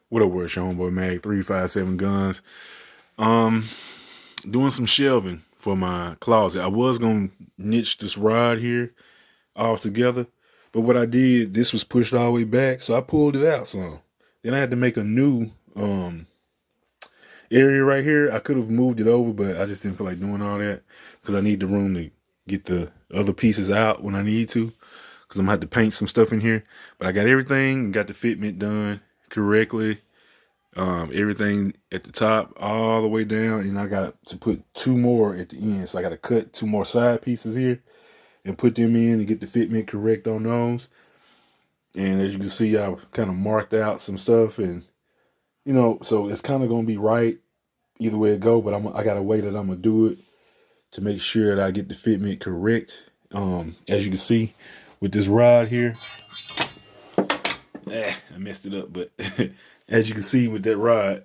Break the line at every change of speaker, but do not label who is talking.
What up, word, homeboy Mag 357 Guns. Um, Doing some shelving for my closet. I was gonna niche this rod here all together, but what I did, this was pushed all the way back, so I pulled it out some. Then I had to make a new area right here. I could have moved it over, but I just didn't feel like doing all that because I need the room to get the other pieces out when I need to. Because I'm gonna have to paint some stuff in here. But I got everything, got the fitment done correctly. Everything at the top all the way down, and I got to put two more at the end. So I got to cut two more side pieces here and put them in and get the fitment correct on those. And as you can see, I've kind of marked out some stuff, and so it's kind of gonna be right either way it go. But I got a way that I'm gonna do it to make sure that I get the fitment correct. As you can see with this rod here, I messed it up, but as you can see with that rod,